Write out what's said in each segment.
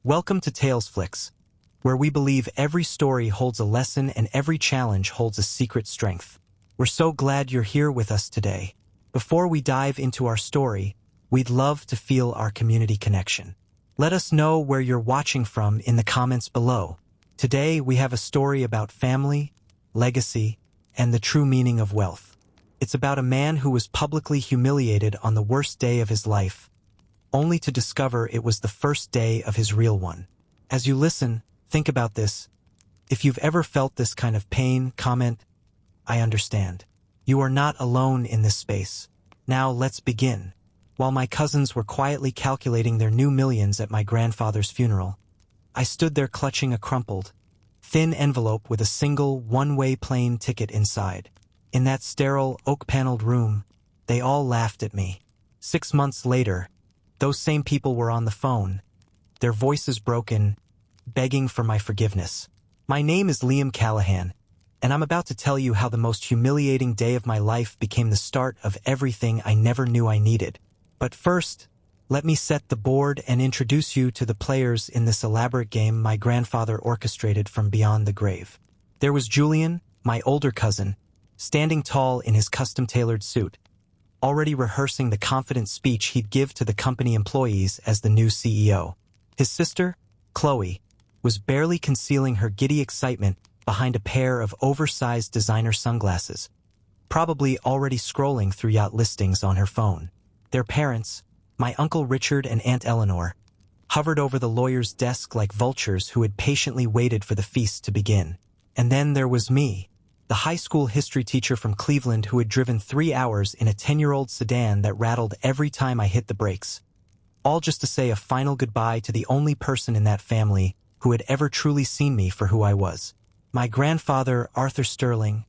Welcome to TalesFlix, where we believe every story holds a lesson and every challenge holds a secret strength. We're so glad you're here with us today. Before we dive into our story, we'd love to feel our community connection. Let us know where you're watching from in the comments below. Today, we have a story about family, legacy, and the true meaning of wealth. It's about a man who was publicly humiliated on the worst day of his life, only to discover it was the first day of his real one. As you listen, think about this. If you've ever felt this kind of pain, comment, "I understand." You are not alone in this space. Now let's begin. While my cousins were quietly calculating their new millions at my grandfather's funeral, I stood there clutching a crumpled, thin envelope with a single one-way plane ticket inside. In that sterile, oak-paneled room, they all laughed at me. 6 months later, those same people were on the phone, their voices broken, begging for my forgiveness. My name is Liam Callahan, and I'm about to tell you how the most humiliating day of my life became the start of everything I never knew I needed. But first, let me set the board and introduce you to the players in this elaborate game my grandfather orchestrated from beyond the grave. There was Julian, my older cousin, standing tall in his custom-tailored suit, already rehearsing the confident speech he'd give to the company employees as the new CEO. His sister, Chloe, was barely concealing her giddy excitement behind a pair of oversized designer sunglasses, probably already scrolling through yacht listings on her phone. Their parents, my Uncle Richard and Aunt Eleanor, hovered over the lawyer's desk like vultures who had patiently waited for the feast to begin. And then there was me, the high school history teacher from Cleveland who had driven 3 hours in a 10-year-old sedan that rattled every time I hit the brakes. All just to say a final goodbye to the only person in that family who had ever truly seen me for who I was. My grandfather, Arthur Sterling,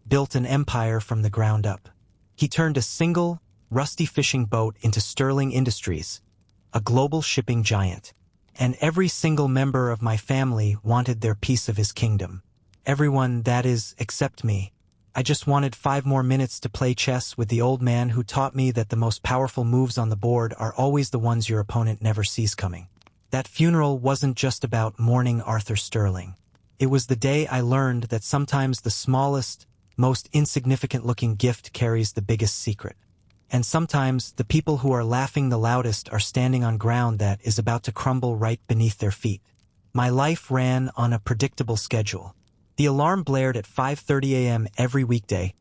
built an empire from the ground up. He turned a single, rusty fishing boat into Sterling Industries, a global shipping giant. And every single member of my family wanted their piece of his kingdom. Everyone, that is, except me. I just wanted 5 more minutes to play chess with the old man who taught me that the most powerful moves on the board are always the ones your opponent never sees coming. That funeral wasn't just about mourning Arthur Sterling. It was the day I learned that sometimes the smallest, most insignificant-looking gift carries the biggest secret. And sometimes the people who are laughing the loudest are standing on ground that is about to crumble right beneath their feet. My life ran on a predictable schedule. The alarm blared at 5:30 a.m. every weekday,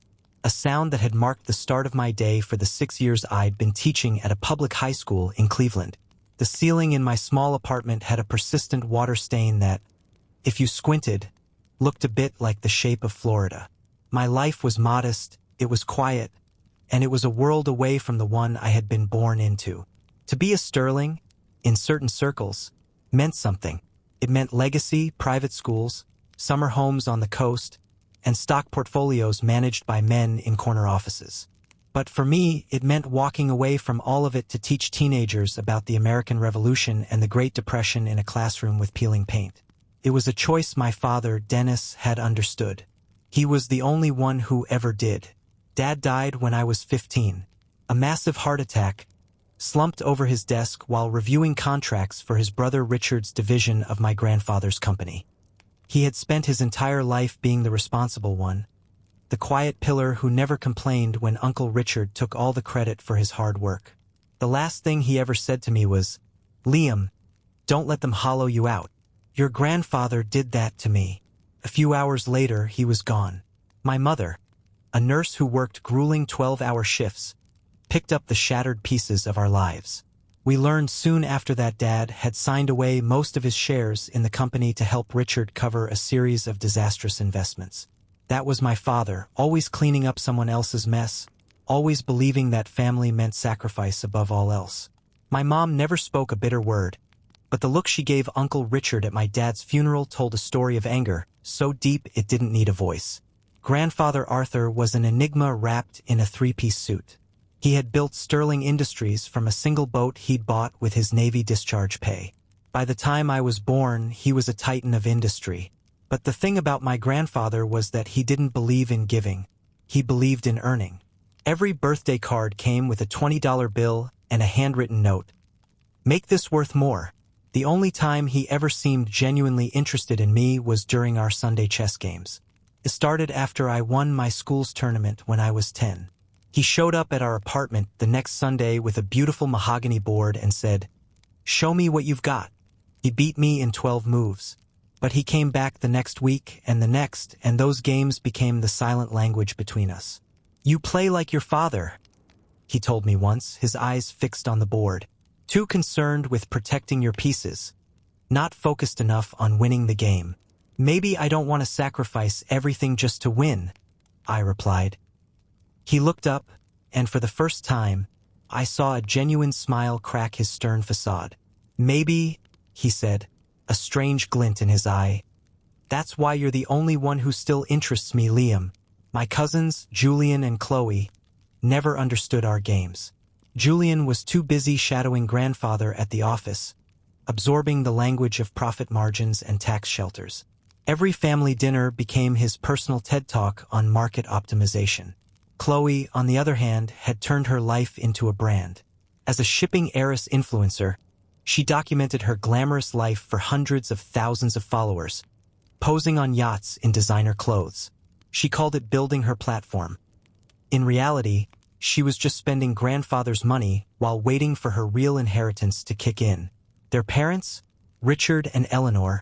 a sound that had marked the start of my day for the 6 years I'd been teaching at a public high school in Cleveland. The ceiling in my small apartment had a persistent water stain that, if you squinted, looked a bit like the shape of Florida. My life was modest, it was quiet, and it was a world away from the one I had been born into. To be a Sterling, in certain circles, meant something. It meant legacy, private schools, summer homes on the coast, and stock portfolios managed by men in corner offices. But for me, it meant walking away from all of it to teach teenagers about the American Revolution and the Great Depression in a classroom with peeling paint. It was a choice my father, Dennis, had understood. He was the only one who ever did. Dad died when I was 15. A massive heart attack, slumped over his desk while reviewing contracts for his brother Richard's division of my grandfather's company. He had spent his entire life being the responsible one, the quiet pillar who never complained when Uncle Richard took all the credit for his hard work. The last thing he ever said to me was, "Liam, don't let them hollow you out. Your grandfather did that to me." A few hours later, he was gone. My mother, a nurse who worked grueling 12-hour shifts, picked up the shattered pieces of our lives. We learned soon after that Dad had signed away most of his shares in the company to help Richard cover a series of disastrous investments. That was my father, always cleaning up someone else's mess, always believing that family meant sacrifice above all else. My mom never spoke a bitter word, but the look she gave Uncle Richard at my dad's funeral told a story of anger, so deep it didn't need a voice. Grandfather Arthur was an enigma wrapped in a 3-piece suit. He had built Sterling Industries from a single boat he'd bought with his Navy discharge pay. By the time I was born, he was a titan of industry. But the thing about my grandfather was that he didn't believe in giving. He believed in earning. Every birthday card came with a $20 bill and a handwritten note. "Make this worth more. The only time he ever seemed genuinely interested in me was during our Sunday chess games. It started after I won my school's tournament when I was 10. He showed up at our apartment the next Sunday with a beautiful mahogany board and said, "Show me what you've got." He beat me in 12 moves. But he came back the next week and the next, and those games became the silent language between us. "You play like your father," he told me once, his eyes fixed on the board. "Too concerned with protecting your pieces, not focused enough on winning the game." "Maybe I don't want to sacrifice everything just to win," I replied. He looked up, and for the first time, I saw a genuine smile crack his stern facade. "Maybe," he said, a strange glint in his eye. "That's why you're the only one who still interests me, Liam." My cousins, Julian and Chloe, never understood our games. Julian was too busy shadowing grandfather at the office, absorbing the language of profit margins and tax shelters. Every family dinner became his personal TED Talk on market optimization. Chloe, on the other hand, had turned her life into a brand. As a shipping heiress influencer, she documented her glamorous life for hundreds of thousands of followers, posing on yachts in designer clothes. She called it building her platform. In reality, she was just spending grandfather's money while waiting for her real inheritance to kick in. Their parents, Richard and Eleanor,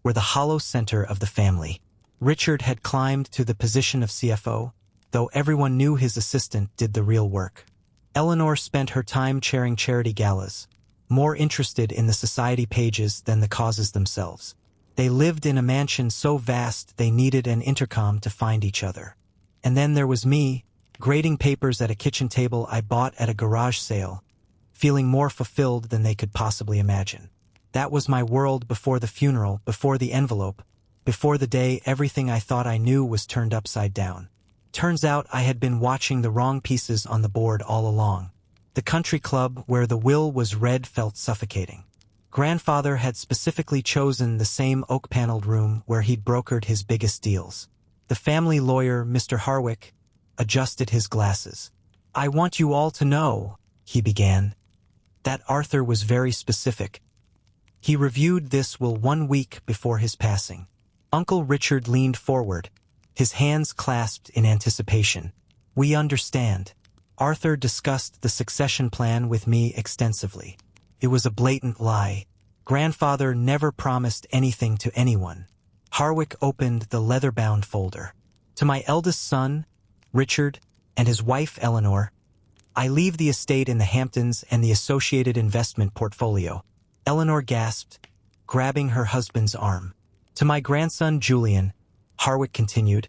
were the hollow center of the family. Richard had climbed to the position of CFO, though everyone knew his assistant did the real work. Eleanor spent her time chairing charity galas, more interested in the society pages than the causes themselves. They lived in a mansion so vast they needed an intercom to find each other. And then there was me, grading papers at a kitchen table I bought at a garage sale, feeling more fulfilled than they could possibly imagine. That was my world before the funeral, before the envelope, before the day everything I thought I knew was turned upside down. Turns out I had been watching the wrong pieces on the board all along. The country club where the will was read felt suffocating. Grandfather had specifically chosen the same oak-paneled room where he'd brokered his biggest deals. The family lawyer, Mr. Harwick, adjusted his glasses. "I want you all to know," he began, "that Arthur was very specific. He reviewed this will 1 week before his passing." Uncle Richard leaned forward, his hands clasped in anticipation. "We understand." Arthur discussed the succession plan with me extensively. It was a blatant lie. Grandfather never promised anything to anyone. Harwick opened the leather-bound folder. "To my eldest son, Richard, and his wife Eleanor, I leave the estate in the Hamptons and the associated investment portfolio." Eleanor gasped, grabbing her husband's arm. "To my grandson Julian," Harwick continued,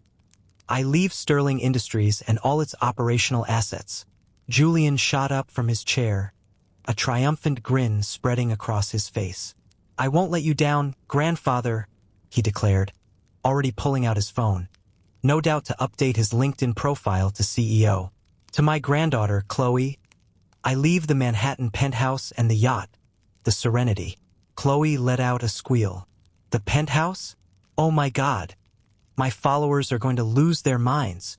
"I leave Sterling Industries and all its operational assets." Julian shot up from his chair, a triumphant grin spreading across his face. "I won't let you down, grandfather," he declared, already pulling out his phone, no doubt to update his LinkedIn profile to CEO. "To my granddaughter, Chloe, I leave the Manhattan penthouse and the yacht, the Serenity." Chloe let out a squeal. "The penthouse? Oh my God. My followers are going to lose their minds."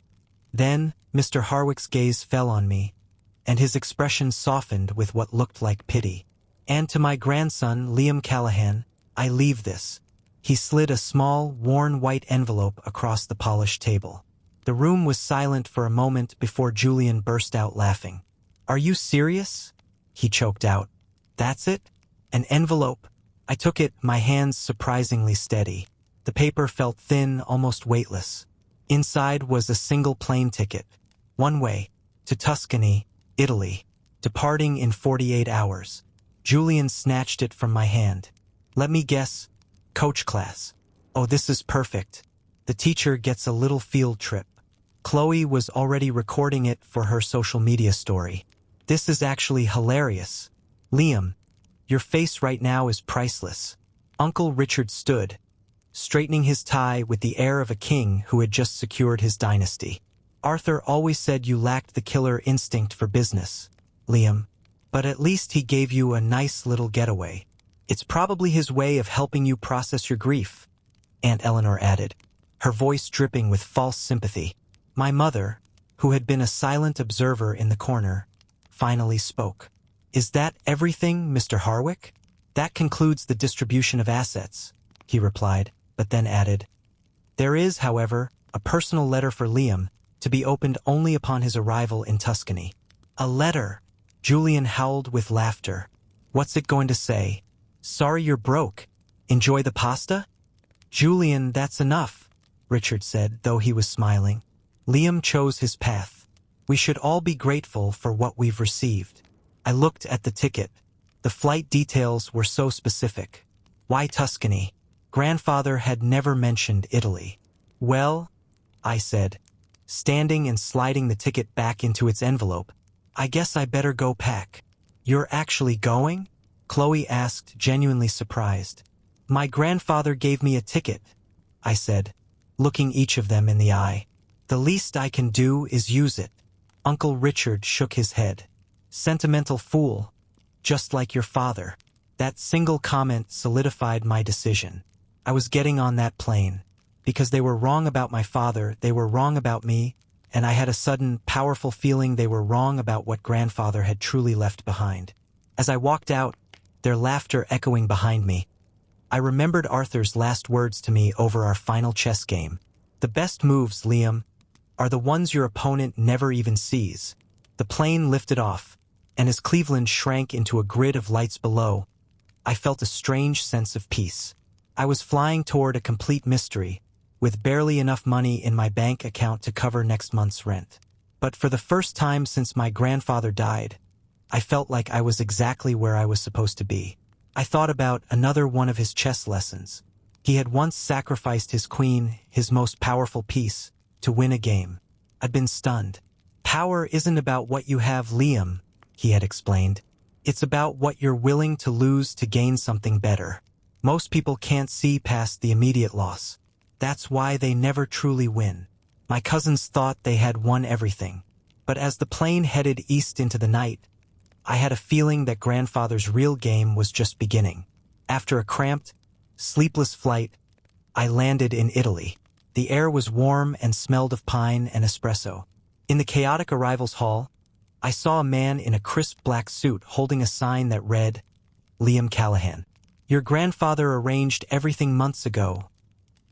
Then, Mr. Harwick's gaze fell on me, and his expression softened with what looked like pity. "And to my grandson, Liam Callahan, I leave this." He slid a small, worn white envelope across the polished table. The room was silent for a moment before Julian burst out laughing. "Are you serious?" he choked out. "That's it? An envelope?" I took it, my hands surprisingly steady. The paper felt thin, almost weightless. Inside was a single plane ticket. One way, to Tuscany, Italy, departing in 48 hours. Julian snatched it from my hand. "Let me guess, coach class." "Oh, this is perfect. The teacher gets a little field trip." Chloe was already recording it for her social media story. "This is actually hilarious. Liam, your face right now is priceless." Uncle Richard stood, straightening his tie with the air of a king who had just secured his dynasty. "Arthur always said you lacked the killer instinct for business, Liam, but at least he gave you a nice little getaway. It's probably his way of helping you process your grief," Aunt Eleanor added, her voice dripping with false sympathy. My mother, who had been a silent observer in the corner, finally spoke. "Is that everything, Mr. Harwick?" That concludes the distribution of assets, he replied, but then added, there is, however, a personal letter for Liam, to be opened only upon his arrival in Tuscany. A letter! Julian howled with laughter. What's it going to say? Sorry you're broke. Enjoy the pasta? Julian, that's enough, Richard said, though he was smiling. Liam chose his path. We should all be grateful for what we've received. I looked at the ticket. The flight details were so specific. Why Tuscany? Grandfather had never mentioned Italy. Well, I said, standing and sliding the ticket back into its envelope, I guess I better go pack. You're actually going? Chloe asked, genuinely surprised. My grandfather gave me a ticket, I said, looking each of them in the eye. The least I can do is use it. Uncle Richard shook his head. Sentimental fool, just like your father. That single comment solidified my decision. I was getting on that plane. Because they were wrong about my father, they were wrong about me, and I had a sudden, powerful feeling they were wrong about what grandfather had truly left behind. As I walked out, their laughter echoing behind me, I remembered Arthur's last words to me over our final chess game. The best moves, Liam, are the ones your opponent never even sees. The plane lifted off, and as Cleveland shrank into a grid of lights below, I felt a strange sense of peace. I was flying toward a complete mystery, with barely enough money in my bank account to cover next month's rent. But for the first time since my grandfather died, I felt like I was exactly where I was supposed to be. I thought about another one of his chess lessons. He had once sacrificed his queen, his most powerful piece, to win a game. I'd been stunned. Power isn't about what you have, Liam, he had explained. It's about what you're willing to lose to gain something better. Most people can't see past the immediate loss. That's why they never truly win. My cousins thought they had won everything. But as the plane headed east into the night, I had a feeling that grandfather's real game was just beginning. After a cramped, sleepless flight, I landed in Italy. The air was warm and smelled of pine and espresso. In the chaotic arrivals hall, I saw a man in a crisp black suit holding a sign that read, Liam Callahan. Your grandfather arranged everything months ago,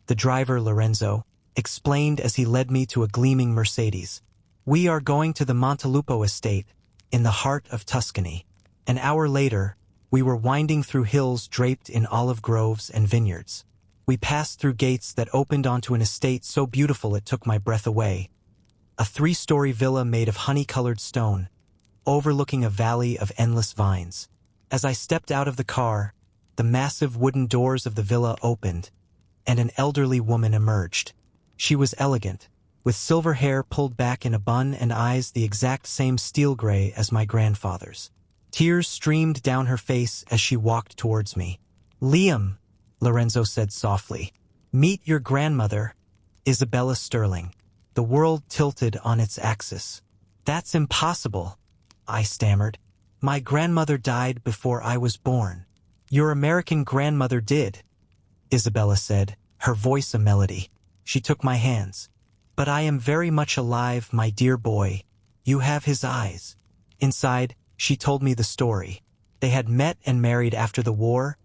the driver, Lorenzo, explained as he led me to a gleaming Mercedes. We are going to the Montelupo estate, in the heart of Tuscany. An hour later, we were winding through hills draped in olive groves and vineyards. We passed through gates that opened onto an estate so beautiful it took my breath away. A 3-story villa made of honey-colored stone, overlooking a valley of endless vines. As I stepped out of the car, the massive wooden doors of the villa opened, and an elderly woman emerged. She was elegant, with silver hair pulled back in a bun and eyes the exact same steel gray as my grandfather's. Tears streamed down her face as she walked towards me. Liam, Lorenzo said softly, meet your grandmother, Isabella Sterling. The world tilted on its axis. That's impossible, I stammered. My grandmother died before I was born. Your American grandmother did, Isabella said, her voice a melody. She took my hands. But I am very much alive, my dear boy. You have his eyes. Inside, she told me the story. They had met and married after the war,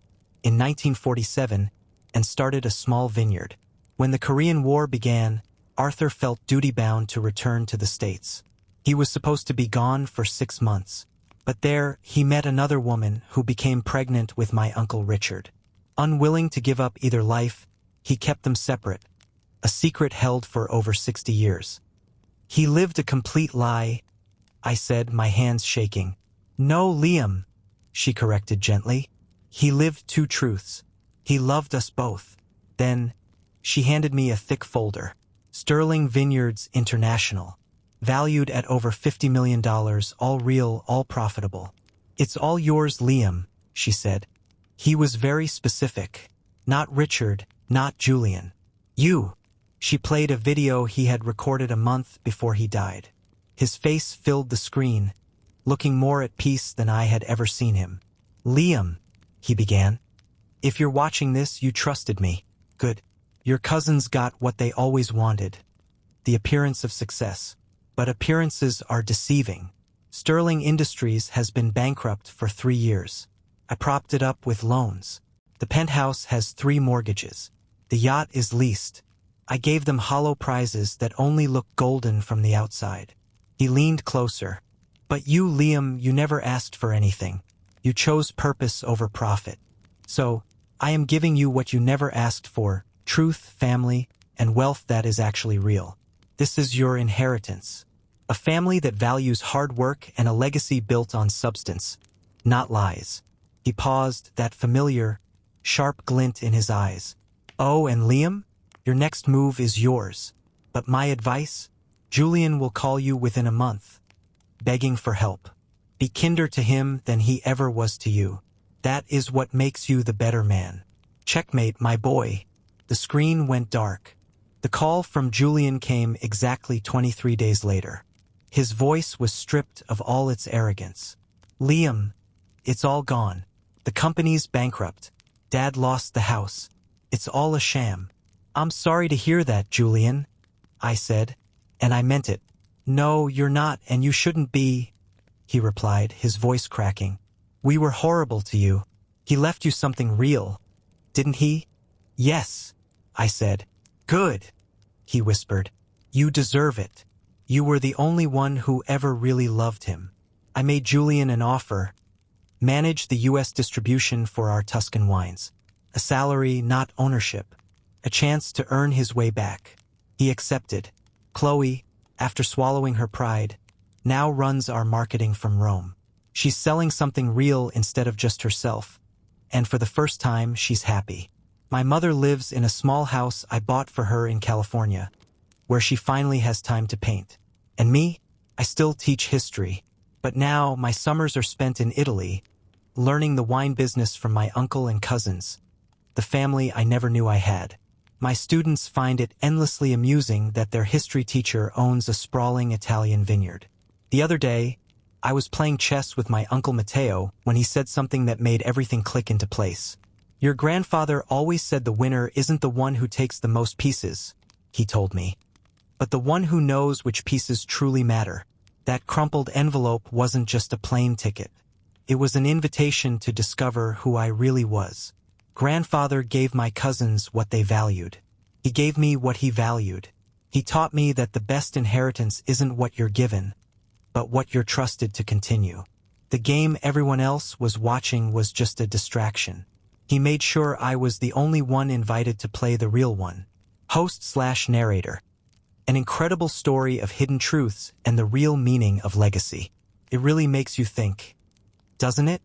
in 1947, and started a small vineyard. When the Korean War began, Arthur felt duty-bound to return to the States. He was supposed to be gone for 6 months. But there, he met another woman who became pregnant with my Uncle Richard. Unwilling to give up either life, he kept them separate, a secret held for over 60 years. He lived a complete lie, I said, my hands shaking. No, Liam, she corrected gently. He lived 2 truths. He loved us both. Then, she handed me a thick folder. Sterling Vineyards International. Valued at over $50 million, all real, all profitable. It's all yours, Liam, she said. He was very specific. Not Richard, not Julian. You. She played a video he had recorded a month before he died. His face filled the screen, looking more at peace than I had ever seen him. Liam, he began. If you're watching this, you trusted me. Good. Your cousins got what they always wanted. The appearance of success. But appearances are deceiving. Sterling Industries has been bankrupt for 3 years. I propped it up with loans. The penthouse has 3 mortgages. The yacht is leased. I gave them hollow prizes that only look golden from the outside. He leaned closer. But you, Liam, you never asked for anything. You chose purpose over profit. So, I am giving you what you never asked for, truth, family, and wealth that is actually real. This is your inheritance. A family that values hard work and a legacy built on substance, not lies. He paused, that familiar, sharp glint in his eyes. Oh, and Liam, your next move is yours. But my advice? Julian will call you within a month, begging for help. Be kinder to him than he ever was to you. That is what makes you the better man. Checkmate, my boy. The screen went dark. The call from Julian came exactly 23 days later. His voice was stripped of all its arrogance. Liam, it's all gone. The company's bankrupt. Dad lost the house. It's all a sham. I'm sorry to hear that, Julian, I said, and I meant it. No, you're not, and you shouldn't be, he replied, his voice cracking. We were horrible to you. He left you something real, didn't he? Yes, I said. Good, he whispered. You deserve it. You were the only one who ever really loved him. I made Julian an offer. Manage the U.S. distribution for our Tuscan wines. A salary, not ownership. A chance to earn his way back. He accepted. Chloe, after swallowing her pride, now runs our marketing from Rome. She's selling something real instead of just herself. And for the first time, she's happy. My mother lives in a small house I bought for her in California, where she finally has time to paint. And me? I still teach history. But now my summers are spent in Italy, learning the wine business from my uncle and cousins, the family I never knew I had. My students find it endlessly amusing that their history teacher owns a sprawling Italian vineyard. The other day, I was playing chess with my Uncle Matteo when he said something that made everything click into place. Your grandfather always said the winner isn't the one who takes the most pieces, he told me, but the one who knows which pieces truly matter. That crumpled envelope wasn't just a plane ticket. It was an invitation to discover who I really was. Grandfather gave my cousins what they valued. He gave me what he valued. He taught me that the best inheritance isn't what you're given, but what you're trusted to continue. The game everyone else was watching was just a distraction. He made sure I was the only one invited to play the real one. Host/narrator. An incredible story of hidden truths and the real meaning of legacy. It really makes you think, doesn't it?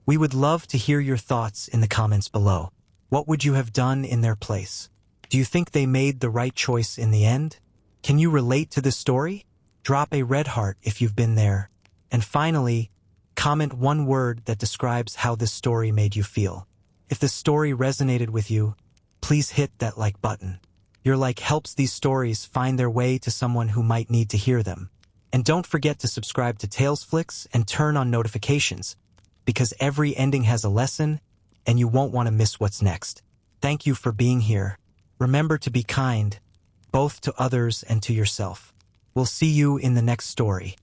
We would love to hear your thoughts in the comments below. What would you have done in their place? Do you think they made the right choice in the end? Can you relate to this story? Drop a red heart if you've been there. And finally, comment one word that describes how this story made you feel. If the story resonated with you, please hit that like button. Your like helps these stories find their way to someone who might need to hear them. And don't forget to subscribe to TalesFlix and turn on notifications, because every ending has a lesson, and you won't want to miss what's next. Thank you for being here. Remember to be kind, both to others and to yourself. We'll see you in the next story.